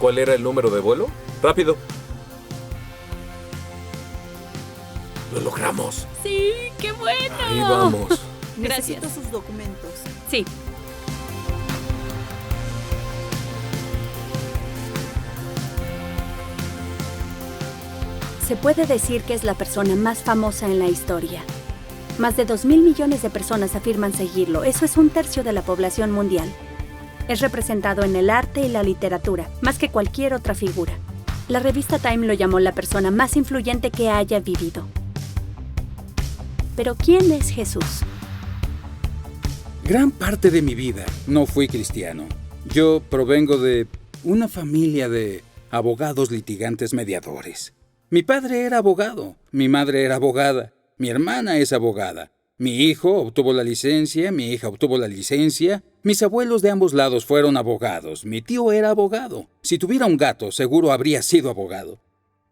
¿Cuál era el número de vuelo? ¡Rápido! ¡Lo logramos! ¡Sí! ¡Qué bueno! Ahí vamos. Gracias. Necesito sus documentos. Sí. Se puede decir que es la persona más famosa en la historia. Más de 2.000 millones de personas afirman seguirlo. Eso es 1/3 de la población mundial. Es representado en el arte y la literatura, más que cualquier otra figura. La revista Time lo llamó la persona más influyente que haya vivido. Pero ¿quién es Jesús? Gran parte de mi vida no fui cristiano. Yo provengo de una familia de abogados litigantes mediadores. Mi padre era abogado, mi madre era abogada, mi hermana es abogada, mi hijo obtuvo la licencia, mi hija obtuvo la licencia, mis abuelos de ambos lados fueron abogados, mi tío era abogado. Si tuviera un gato, seguro habría sido abogado.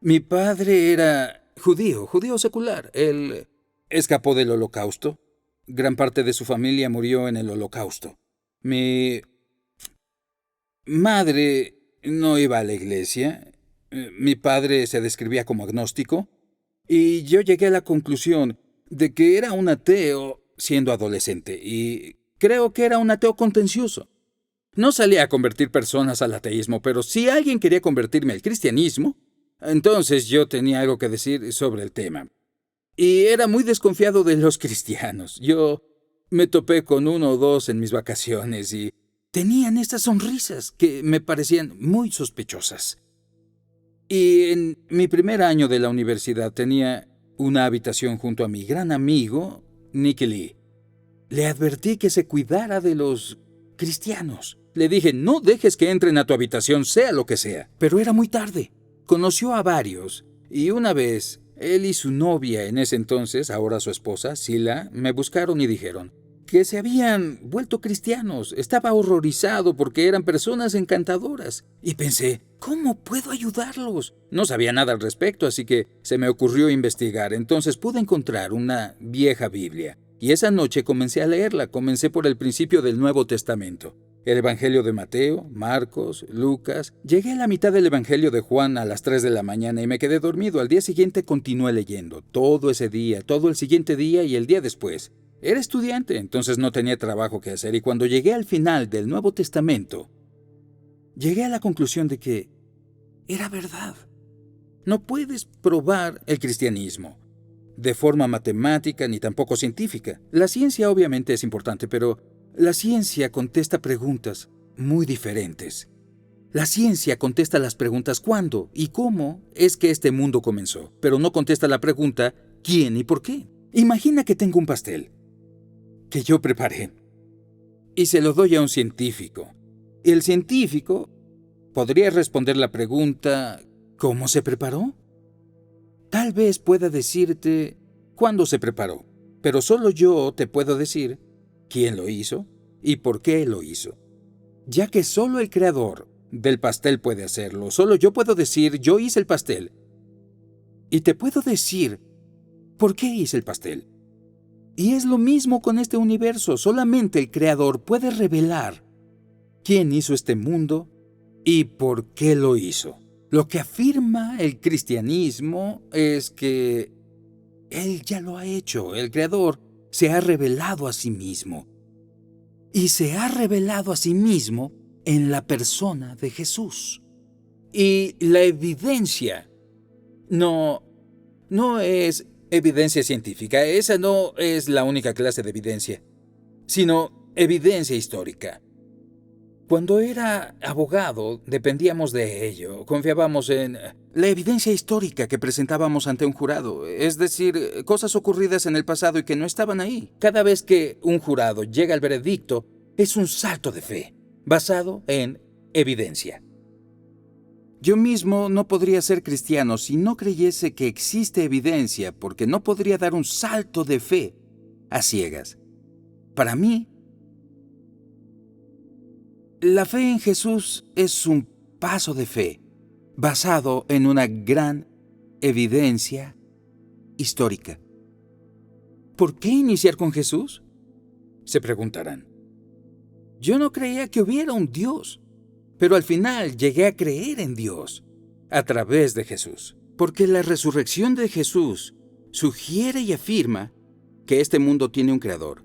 Mi padre era judío secular. Él escapó del Holocausto. Gran parte de su familia murió en el Holocausto. Mi madre no iba a la iglesia. Mi padre se describía como agnóstico. Y yo llegué a la conclusión de que era un ateo siendo adolescente. Y creo que era un ateo contencioso. No salía a convertir personas al ateísmo, pero si alguien quería convertirme al cristianismo, entonces yo tenía algo que decir sobre el tema. Y era muy desconfiado de los cristianos. Yo me topé con uno o dos en mis vacaciones y tenían estas sonrisas que me parecían muy sospechosas. Y en mi primer año de la universidad tenía una habitación junto a mi gran amigo, Nicky Lee. Le advertí que se cuidara de los cristianos. Le dije, no dejes que entren a tu habitación, sea lo que sea. Pero era muy tarde. Conoció a varios y una vez él y su novia en ese entonces, ahora su esposa, Sila, me buscaron y dijeron que se habían vuelto cristianos. Estaba horrorizado porque eran personas encantadoras. Y pensé, ¿cómo puedo ayudarlos? No sabía nada al respecto, así que se me ocurrió investigar. Entonces pude encontrar una vieja Biblia. Y esa noche comencé a leerla. Comencé por el principio del Nuevo Testamento. El Evangelio de Mateo, Marcos, Lucas. Llegué a la mitad del Evangelio de Juan a las 3 de la mañana y me quedé dormido. Al día siguiente continué leyendo. Todo ese día, todo el siguiente día y el día después. Era estudiante, entonces no tenía trabajo que hacer. Y cuando llegué al final del Nuevo Testamento, llegué a la conclusión de que era verdad. No puedes probar el cristianismo de forma matemática ni tampoco científica. La ciencia obviamente es importante, pero la ciencia contesta preguntas muy diferentes. La ciencia contesta las preguntas ¿cuándo y cómo es que este mundo comenzó? Pero no contesta la pregunta ¿quién y por qué? Imagina que tengo un pastel que yo preparé y se lo doy a un científico. El científico podría responder la pregunta ¿cómo se preparó? Tal vez pueda decirte cuándo se preparó, pero solo yo te puedo decir quién lo hizo y por qué lo hizo. Ya que solo el creador del pastel puede hacerlo, solo yo puedo decir yo hice el pastel. Y te puedo decir por qué hice el pastel. Y es lo mismo con este universo, solamente el creador puede revelar quién hizo este mundo y por qué lo hizo. Lo que afirma el cristianismo es que Él ya lo ha hecho. El Creador se ha revelado a sí mismo. Y se ha revelado a sí mismo en la persona de Jesús. Y la evidencia no es evidencia científica. Esa no es la única clase de evidencia, sino evidencia histórica. Cuando era abogado, dependíamos de ello. Confiábamos en la evidencia histórica que presentábamos ante un jurado. Es decir, cosas ocurridas en el pasado y que no estaban ahí. Cada vez que un jurado llega al veredicto, es un salto de fe, basado en evidencia. Yo mismo no podría ser cristiano si no creyese que existe evidencia, porque no podría dar un salto de fe a ciegas. Para mí, la fe en Jesús es un paso de fe basado en una gran evidencia histórica. ¿Por qué iniciar con Jesús? Se preguntarán. Yo no creía que hubiera un Dios. Pero al final llegué a creer en Dios a través de Jesús. Porque la resurrección de Jesús sugiere y afirma que este mundo tiene un creador,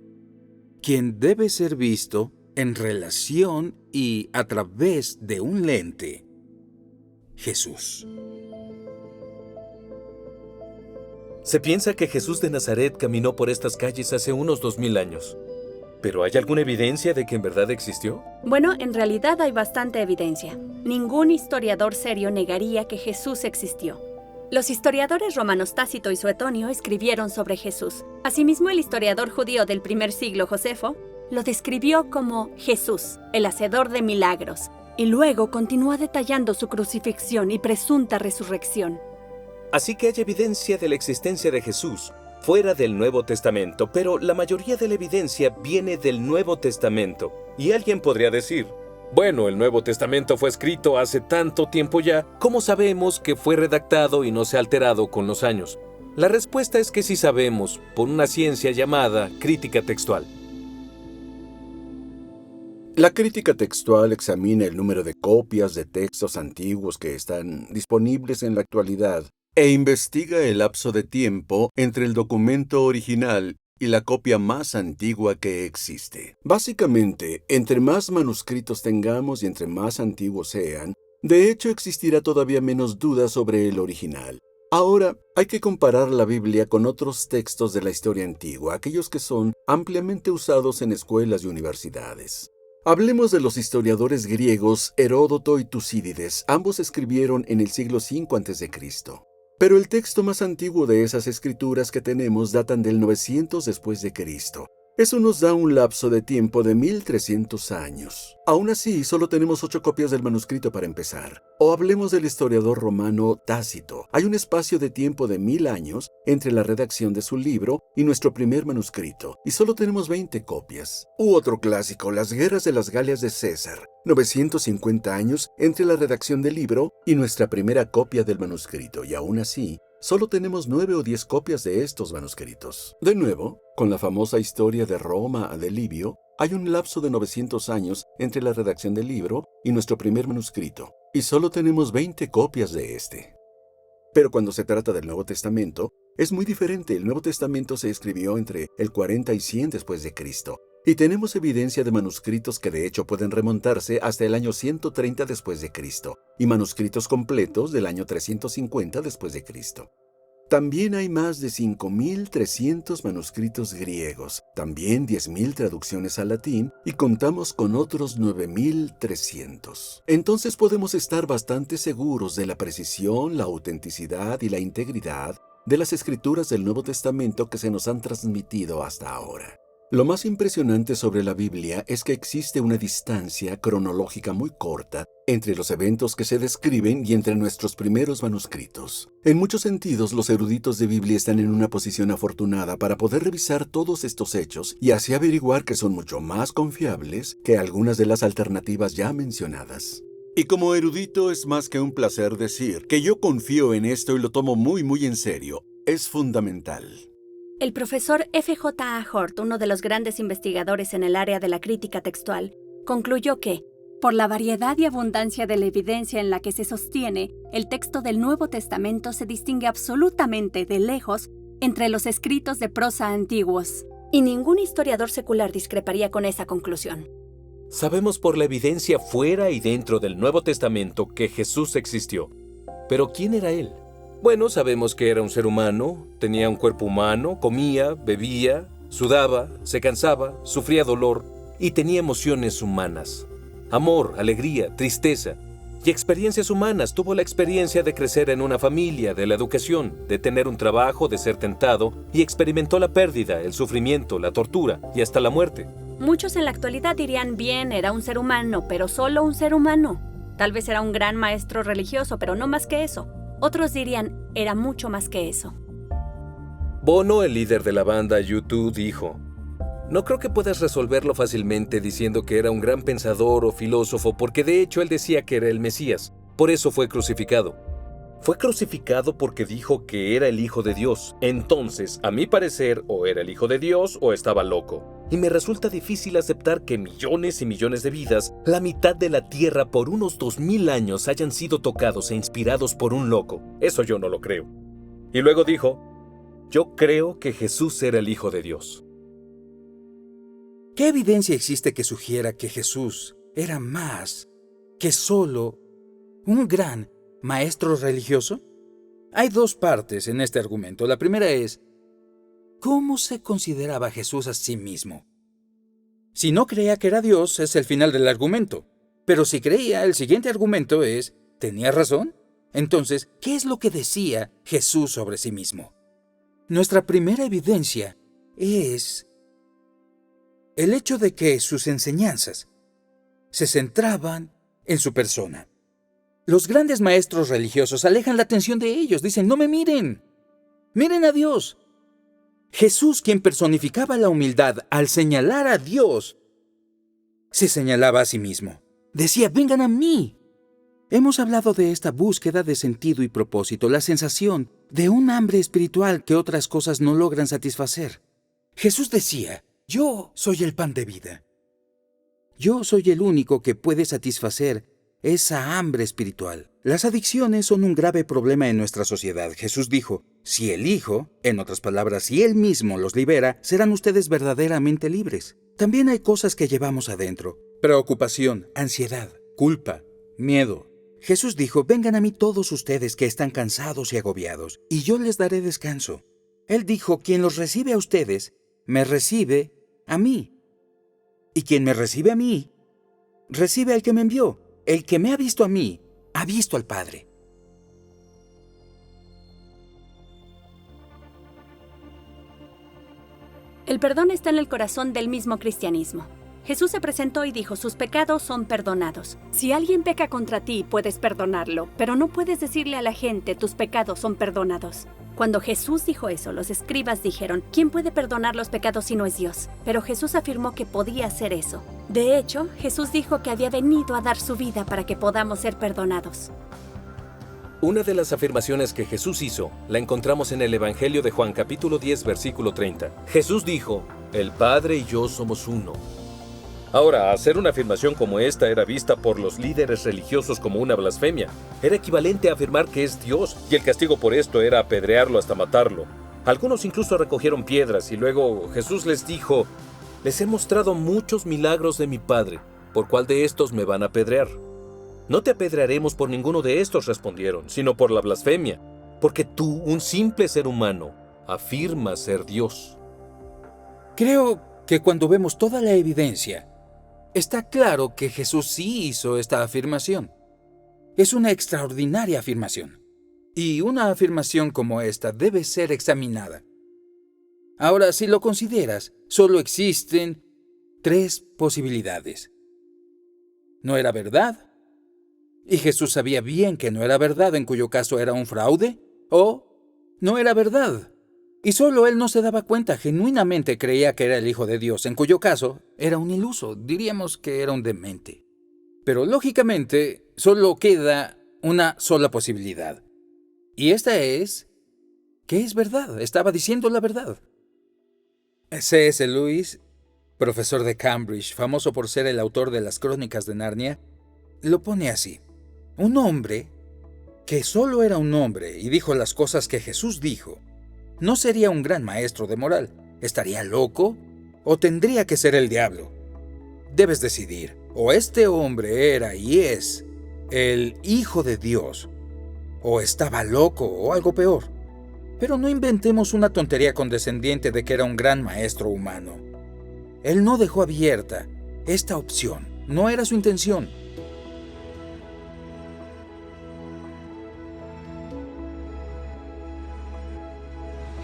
quien debe ser visto en relación y a través de un lente: Jesús. Se piensa que Jesús de Nazaret caminó por estas calles hace unos 2000 años. ¿Pero hay alguna evidencia de que en verdad existió? Bueno, en realidad hay bastante evidencia. Ningún historiador serio negaría que Jesús existió. Los historiadores romanos Tácito y Suetonio escribieron sobre Jesús. Asimismo, el historiador judío del primer siglo, Josefo, lo describió como Jesús, el hacedor de milagros, y luego continúa detallando su crucifixión y presunta resurrección. Así que hay evidencia de la existencia de Jesús fuera del Nuevo Testamento, pero la mayoría de la evidencia viene del Nuevo Testamento. Y alguien podría decir: bueno, el Nuevo Testamento fue escrito hace tanto tiempo ya, ¿cómo sabemos que fue redactado y no se ha alterado con los años? La respuesta es que sí sabemos, por una ciencia llamada crítica textual. La crítica textual examina el número de copias de textos antiguos que están disponibles en la actualidad e investiga el lapso de tiempo entre el documento original y la copia más antigua que existe. Básicamente, entre más manuscritos tengamos y entre más antiguos sean, de hecho existirá todavía menos duda sobre el original. Ahora, hay que comparar la Biblia con otros textos de la historia antigua, aquellos que son ampliamente usados en escuelas y universidades. Hablemos de los historiadores griegos Heródoto y Tucídides. Ambos escribieron en el siglo V a.C. Pero el texto más antiguo de esas escrituras que tenemos datan del 900 después de Cristo. Eso nos da un lapso de tiempo de 1300 años. Aún así, solo tenemos 8 copias del manuscrito para empezar. O hablemos del historiador romano Tácito. Hay un espacio de tiempo de 1000 años entre la redacción de su libro y nuestro primer manuscrito, y solo tenemos 20 copias. U otro clásico, las guerras de las Galias de César. 950 años entre la redacción del libro y nuestra primera copia del manuscrito, y aún así, solo tenemos 9 o 10 copias de estos manuscritos. De nuevo, con la famosa historia de Roma de Livio, hay un lapso de 900 años entre la redacción del libro y nuestro primer manuscrito, y solo tenemos 20 copias de este. Pero cuando se trata del Nuevo Testamento, es muy diferente. El Nuevo Testamento se escribió entre el 40 y 100 después de Cristo, y tenemos evidencia de manuscritos que de hecho pueden remontarse hasta el año 130 después de Cristo, y manuscritos completos del año 350 después de Cristo. También hay más de 5.300 manuscritos griegos, también 10.000 traducciones al latín, y contamos con otros 9.300. Entonces podemos estar bastante seguros de la precisión, la autenticidad y la integridad de las escrituras del Nuevo Testamento que se nos han transmitido hasta ahora. Lo más impresionante sobre la Biblia es que existe una distancia cronológica muy corta entre los eventos que se describen y entre nuestros primeros manuscritos. En muchos sentidos, los eruditos de Biblia están en una posición afortunada para poder revisar todos estos hechos y así averiguar que son mucho más confiables que algunas de las alternativas ya mencionadas. Y como erudito es más que un placer decir que yo confío en esto y lo tomo muy en serio. Es fundamental. El profesor F.J.A. Hort, uno de los grandes investigadores en el área de la crítica textual, concluyó que, por la variedad y abundancia de la evidencia en la que se sostiene, el texto del Nuevo Testamento se distingue absolutamente de lejos entre los escritos de prosa antiguos. Y ningún historiador secular discreparía con esa conclusión. Sabemos por la evidencia fuera y dentro del Nuevo Testamento que Jesús existió. Pero ¿quién era Él? Bueno, sabemos que era un ser humano, tenía un cuerpo humano, comía, bebía, sudaba, se cansaba, sufría dolor y tenía emociones humanas. Amor, alegría, tristeza y experiencias humanas. Tuvo la experiencia de crecer en una familia, de la educación, de tener un trabajo, de ser tentado y experimentó la pérdida, el sufrimiento, la tortura y hasta la muerte. Muchos en la actualidad dirían, bien, era un ser humano, pero solo un ser humano. Tal vez era un gran maestro religioso, pero no más que eso. Otros dirían, era mucho más que eso. Bono, el líder de la banda U2, dijo: no creo que puedas resolverlo fácilmente diciendo que era un gran pensador o filósofo, porque de hecho él decía que era el Mesías. Por eso fue crucificado. Fue crucificado porque dijo que era el Hijo de Dios. Entonces, a mi parecer, o era el Hijo de Dios o estaba loco. Y me resulta difícil aceptar que millones y millones de vidas, la mitad de la Tierra por unos 2000 años, hayan sido tocados e inspirados por un loco. Eso yo no lo creo. Y luego dijo, yo creo que Jesús era el Hijo de Dios. ¿Qué evidencia existe que sugiera que Jesús era más que solo un gran maestro religioso? Hay dos partes en este argumento. La primera es, ¿cómo se consideraba Jesús a sí mismo? Si no creía que era Dios, es el final del argumento. Pero si creía, el siguiente argumento es, ¿tenía razón? Entonces, ¿qué es lo que decía Jesús sobre sí mismo? Nuestra primera evidencia es el hecho de que sus enseñanzas se centraban en su persona. Los grandes maestros religiosos alejan la atención de ellos. Dicen, no me miren. Miren a Dios. Jesús, quien personificaba la humildad al señalar a Dios, se señalaba a sí mismo. Decía, vengan a mí. Hemos hablado de esta búsqueda de sentido y propósito, la sensación de un hambre espiritual que otras cosas no logran satisfacer. Jesús decía, yo soy el pan de vida. Yo soy el único que puede satisfacer esa hambre espiritual. Las adicciones son un grave problema en nuestra sociedad. Jesús dijo, si el Hijo, en otras palabras, si Él mismo los libera, serán ustedes verdaderamente libres. También hay cosas que llevamos adentro. Preocupación, ansiedad, culpa, miedo. Jesús dijo, vengan a mí todos ustedes que están cansados y agobiados, y yo les daré descanso. Él dijo, quien los recibe a ustedes, me recibe a mí. Y quien me recibe a mí, recibe al que me envió. El que me ha visto a mí, ha visto al Padre. El perdón está en el corazón del mismo cristianismo. Jesús se presentó y dijo, sus pecados son perdonados. Si alguien peca contra ti, puedes perdonarlo, pero no puedes decirle a la gente, tus pecados son perdonados. Cuando Jesús dijo eso, los escribas dijeron, ¿quién puede perdonar los pecados si no es Dios? Pero Jesús afirmó que podía hacer eso. De hecho, Jesús dijo que había venido a dar su vida para que podamos ser perdonados. Una de las afirmaciones que Jesús hizo la encontramos en el Evangelio de Juan, capítulo 10, versículo 30. Jesús dijo, el Padre y yo somos uno. Ahora, hacer una afirmación como esta era vista por los líderes religiosos como una blasfemia. Era equivalente a afirmar que es Dios, y el castigo por esto era apedrearlo hasta matarlo. Algunos incluso recogieron piedras, y luego Jesús les dijo, les he mostrado muchos milagros de mi Padre, ¿por cuál de estos me van a apedrear? No te apedrearemos por ninguno de estos, respondieron, sino por la blasfemia, porque tú, un simple ser humano, afirmas ser Dios. Creo que cuando vemos toda la evidencia, está claro que Jesús sí hizo esta afirmación. Es una extraordinaria afirmación. Y una afirmación como esta debe ser examinada. Ahora, si lo consideras, solo existen 3 posibilidades. ¿No era verdad? Y Jesús sabía bien que no era verdad, en cuyo caso era un fraude. ¿O no era verdad? Y solo él no se daba cuenta, genuinamente creía que era el Hijo de Dios, en cuyo caso era un iluso, diríamos que era un demente. Pero lógicamente solo queda una sola posibilidad. Y esta es que es verdad, estaba diciendo la verdad. C.S. Lewis, profesor de Cambridge, famoso por ser el autor de las Crónicas de Narnia, lo pone así. Un hombre que solo era un hombre y dijo las cosas que Jesús dijo, no sería un gran maestro de moral. ¿Estaría loco? ¿O tendría que ser el diablo? Debes decidir. O este hombre era y es el Hijo de Dios, o estaba loco o algo peor. Pero no inventemos una tontería condescendiente de que era un gran maestro humano. Él no dejó abierta esta opción. No era su intención.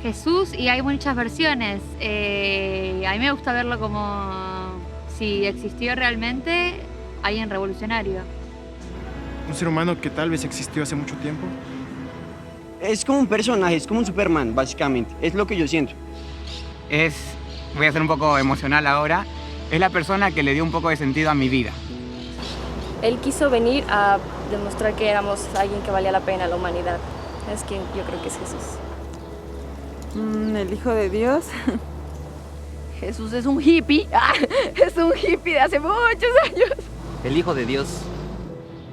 Jesús, y hay muchas versiones. A mí me gusta verlo como si existió realmente alguien revolucionario. Un ser humano que tal vez existió hace mucho tiempo. Es como un personaje, es como un Superman, básicamente. Es lo que yo siento. Voy a ser un poco emocional ahora, es la persona que le dio un poco de sentido a mi vida. Él quiso venir a demostrar que éramos alguien que valía la pena, la humanidad. Es quien yo creo que es Jesús. El Hijo de Dios. Jesús es un hippie. Es un hippie de hace muchos años. El Hijo de Dios.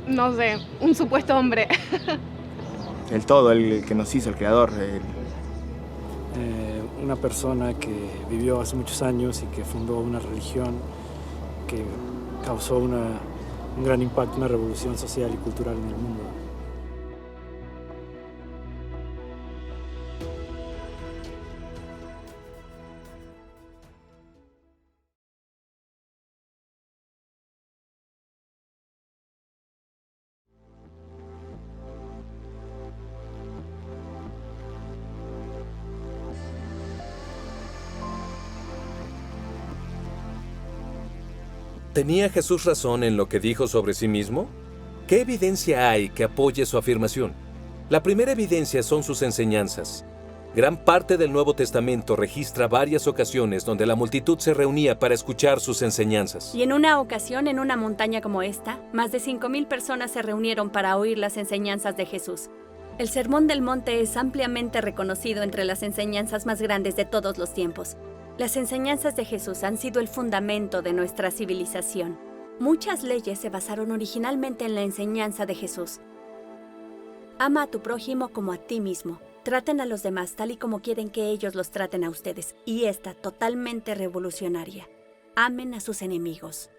No sé, un supuesto hombre. El todo, el que nos hizo, el creador. Una persona que vivió hace muchos años y que fundó una religión que causó un gran impacto, una revolución social y cultural en el mundo. ¿Tenía Jesús razón en lo que dijo sobre sí mismo? ¿Qué evidencia hay que apoye su afirmación? La primera evidencia son sus enseñanzas. Gran parte del Nuevo Testamento registra varias ocasiones donde la multitud se reunía para escuchar sus enseñanzas. Y en una ocasión, en una montaña como esta, más de 5,000 personas se reunieron para oír las enseñanzas de Jesús. El Sermón del Monte es ampliamente reconocido entre las enseñanzas más grandes de todos los tiempos. Las enseñanzas de Jesús han sido el fundamento de nuestra civilización. Muchas leyes se basaron originalmente en la enseñanza de Jesús. Ama a tu prójimo como a ti mismo. Traten a los demás tal y como quieren que ellos los traten a ustedes. Y esta totalmente revolucionaria. Amen a sus enemigos.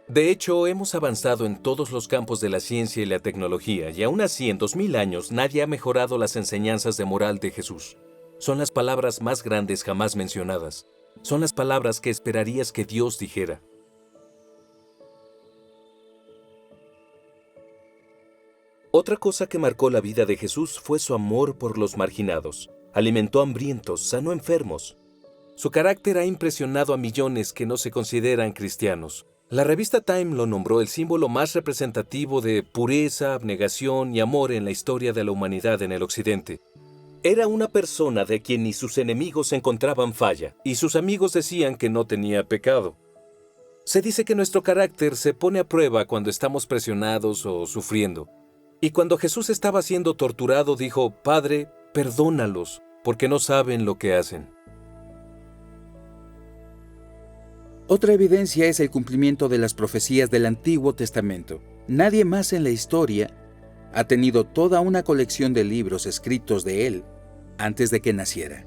De hecho, hemos avanzado en todos los campos de la ciencia y la tecnología, y aún así, en 2000 años, nadie ha mejorado las enseñanzas de moral de Jesús. Son las palabras más grandes jamás mencionadas. Son las palabras que esperarías que Dios dijera. Otra cosa que marcó la vida de Jesús fue su amor por los marginados. Alimentó hambrientos, sanó enfermos. Su carácter ha impresionado a millones que no se consideran cristianos. La revista Time lo nombró el símbolo más representativo de pureza, abnegación y amor en la historia de la humanidad en el Occidente. Era una persona de quien ni sus enemigos encontraban falla, y sus amigos decían que no tenía pecado. Se dice que nuestro carácter se pone a prueba cuando estamos presionados o sufriendo. Y cuando Jesús estaba siendo torturado, dijo: Padre, perdónalos, porque no saben lo que hacen. Otra evidencia es el cumplimiento de las profecías del Antiguo Testamento. Nadie más en la historia ha tenido toda una colección de libros escritos de él antes de que naciera.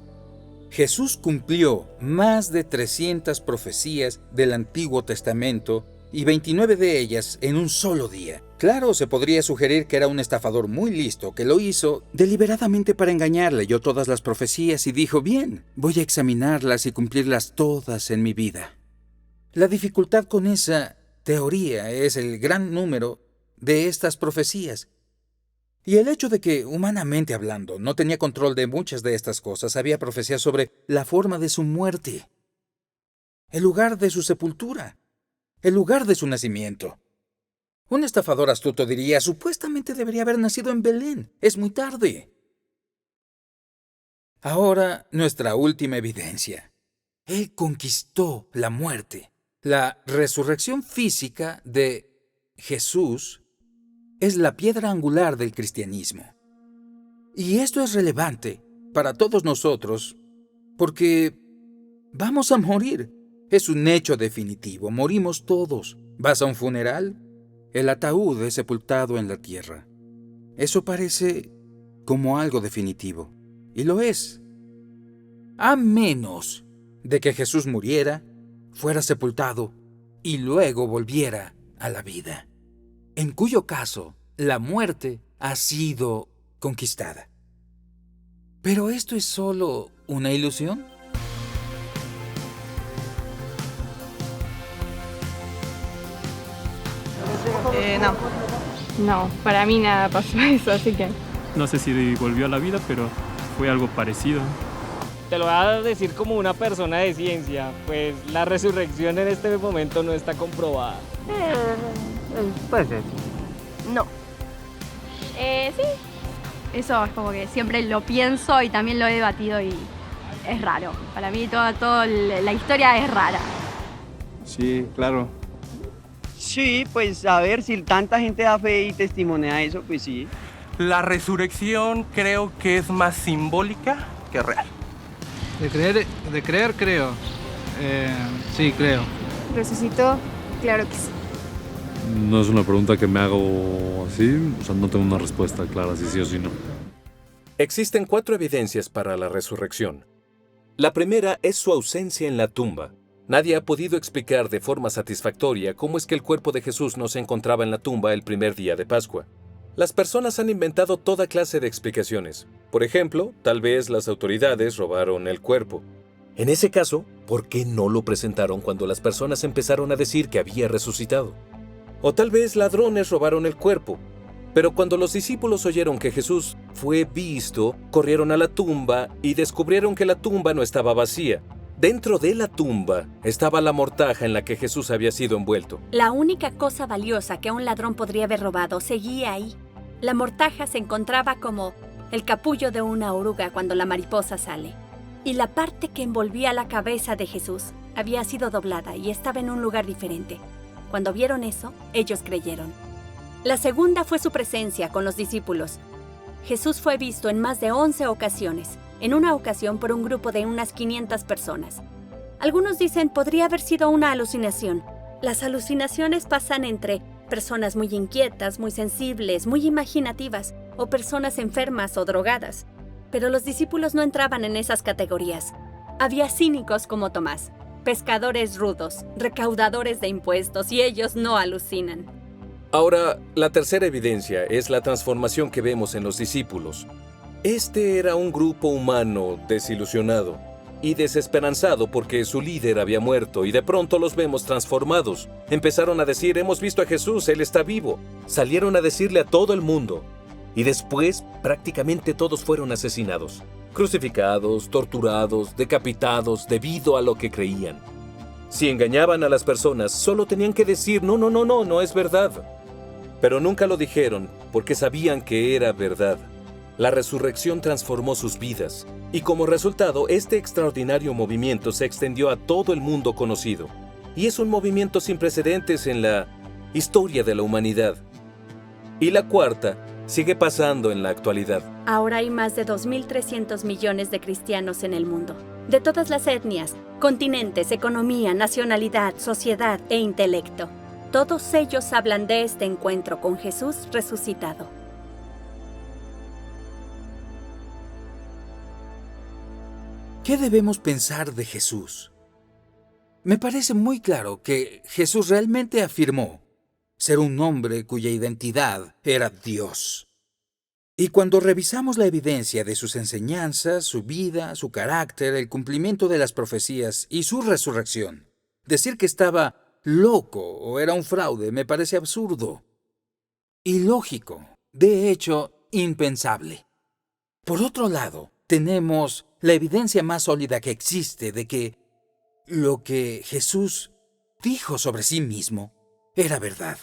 Jesús cumplió más de 300 profecías del Antiguo Testamento y 29 de ellas en un solo día. Claro, se podría sugerir que era un estafador muy listo que lo hizo deliberadamente para engañar. Leyó todas las profecías y dijo: bien, voy a examinarlas y cumplirlas todas en mi vida. La dificultad con esa teoría es el gran número de estas profecías. Y el hecho de que, humanamente hablando, no tenía control de muchas de estas cosas. Había profecías sobre la forma de su muerte, el lugar de su sepultura, el lugar de su nacimiento. Un estafador astuto diría: supuestamente debería haber nacido en Belén. Es muy tarde. Ahora, nuestra última evidencia. Él conquistó la muerte. La resurrección física de Jesús es la piedra angular del cristianismo. Y esto es relevante para todos nosotros porque vamos a morir. Es un hecho definitivo. Morimos todos. ¿Vas a un funeral? El ataúd es sepultado en la tierra. Eso parece como algo definitivo. Y lo es. A menos de que Jesús muriera, fuera sepultado y luego volviera a la vida. En cuyo caso, la muerte ha sido conquistada. ¿Pero esto es solo una ilusión? No, para mí nada pasó eso, así que... No sé si volvió a la vida, pero fue algo parecido. Te lo voy a decir como una persona de ciencia, pues la resurrección en este momento no está comprobada. Puede ser. No. Sí. Eso es como que siempre lo pienso y también lo he debatido y es raro. Para mí toda la historia es rara. Sí, claro. Sí, pues a ver, si tanta gente da fe y testimonia eso, pues sí. La resurrección creo que es más simbólica que real. De creer creo. Sí, creo. ¿Resucitó? Claro que sí. No es una pregunta que me hago así, o sea, no tengo una respuesta clara si sí o si no. Existen 4 evidencias para la resurrección. La primera es su ausencia en la tumba. Nadie ha podido explicar de forma satisfactoria cómo es que el cuerpo de Jesús no se encontraba en la tumba el primer día de Pascua. Las personas han inventado toda clase de explicaciones. Por ejemplo, tal vez las autoridades robaron el cuerpo. En ese caso, ¿por qué no lo presentaron cuando las personas empezaron a decir que había resucitado? O tal vez ladrones robaron el cuerpo. Pero cuando los discípulos oyeron que Jesús fue visto, corrieron a la tumba y descubrieron que la tumba no estaba vacía. Dentro de la tumba estaba la mortaja en la que Jesús había sido envuelto. La única cosa valiosa que un ladrón podría haber robado seguía ahí. La mortaja se encontraba como el capullo de una oruga cuando la mariposa sale. Y la parte que envolvía la cabeza de Jesús había sido doblada y estaba en un lugar diferente. Cuando vieron eso, ellos creyeron. La segunda fue su presencia con los discípulos. Jesús fue visto en más de 11 ocasiones, en una ocasión por un grupo de unas 500 personas. Algunos dicen podría haber sido una alucinación. Las alucinaciones pasan entre personas muy inquietas, muy sensibles, muy imaginativas, o personas enfermas o drogadas. Pero los discípulos no entraban en esas categorías. Había cínicos como Tomás, pescadores rudos, recaudadores de impuestos, y ellos no alucinan. Ahora, la tercera evidencia es la transformación que vemos en los discípulos. Este era un grupo humano desilusionado y desesperanzado porque su líder había muerto, y de pronto los vemos transformados. Empezaron a decir: hemos visto a Jesús, Él está vivo. Salieron a decirle a todo el mundo. Y después, prácticamente todos fueron asesinados, crucificados, torturados, decapitados debido a lo que creían. Si engañaban a las personas, solo tenían que decir: no es verdad. Pero nunca lo dijeron porque sabían que era verdad. La resurrección transformó sus vidas, y como resultado, este extraordinario movimiento se extendió a todo el mundo conocido. Y es un movimiento sin precedentes en la historia de la humanidad. Y la cuarta sigue pasando en la actualidad. Ahora hay más de 2.300 millones de cristianos en el mundo, de todas las etnias, continentes, economía, nacionalidad, sociedad e intelecto. Todos ellos hablan de este encuentro con Jesús resucitado. ¿Qué debemos pensar de Jesús? Me parece muy claro que Jesús realmente afirmó ser un hombre cuya identidad era Dios. Y cuando revisamos la evidencia de sus enseñanzas, su vida, su carácter, el cumplimiento de las profecías y su resurrección, decir que estaba loco o era un fraude me parece absurdo, ilógico, de hecho, impensable. Por otro lado, tenemos la evidencia más sólida que existe de que lo que Jesús dijo sobre sí mismo era verdad.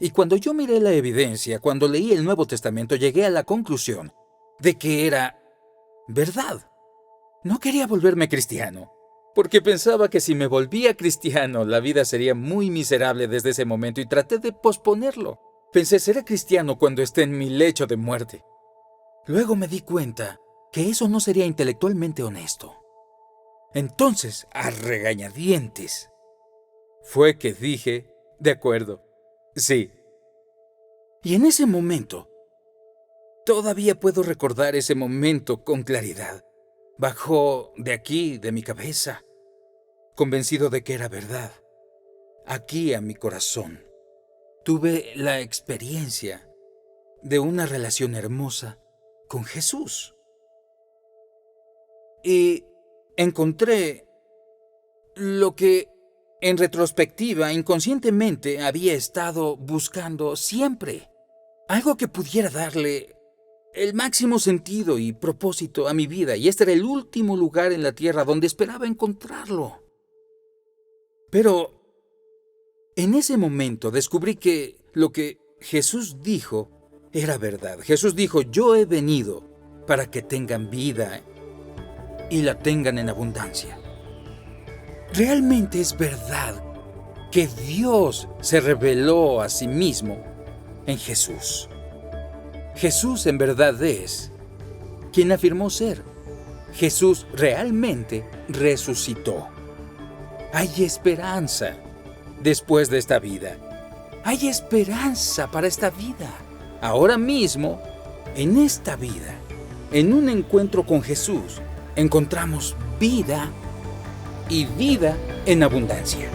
Y cuando yo miré la evidencia, cuando leí el Nuevo Testamento, llegué a la conclusión de que era verdad. No quería volverme cristiano, porque pensaba que si me volvía cristiano, la vida sería muy miserable desde ese momento, y traté de posponerlo. Pensé, seré cristiano cuando esté en mi lecho de muerte. Luego me di cuenta que eso no sería intelectualmente honesto. Entonces, a regañadientes, fue que dije, de acuerdo, sí. Y en ese momento, todavía puedo recordar ese momento con claridad. Bajó de aquí, de mi cabeza, convencido de que era verdad. Aquí a mi corazón, tuve la experiencia de una relación hermosa con Jesús. Y encontré lo que, en retrospectiva, inconscientemente había estado buscando siempre. Algo que pudiera darle el máximo sentido y propósito a mi vida, y este era el último lugar en la tierra donde esperaba encontrarlo. Pero en ese momento descubrí que lo que Jesús dijo era verdad. Jesús dijo: yo he venido para que tengan vida y la tengan en abundancia. Realmente es verdad que Dios se reveló a sí mismo en Jesús. Jesús en verdad es quien afirmó ser. Jesús realmente resucitó. Hay esperanza después de esta vida. Hay esperanza para esta vida. Ahora mismo, en esta vida, en un encuentro con Jesús, encontramos vida y vida en abundancia.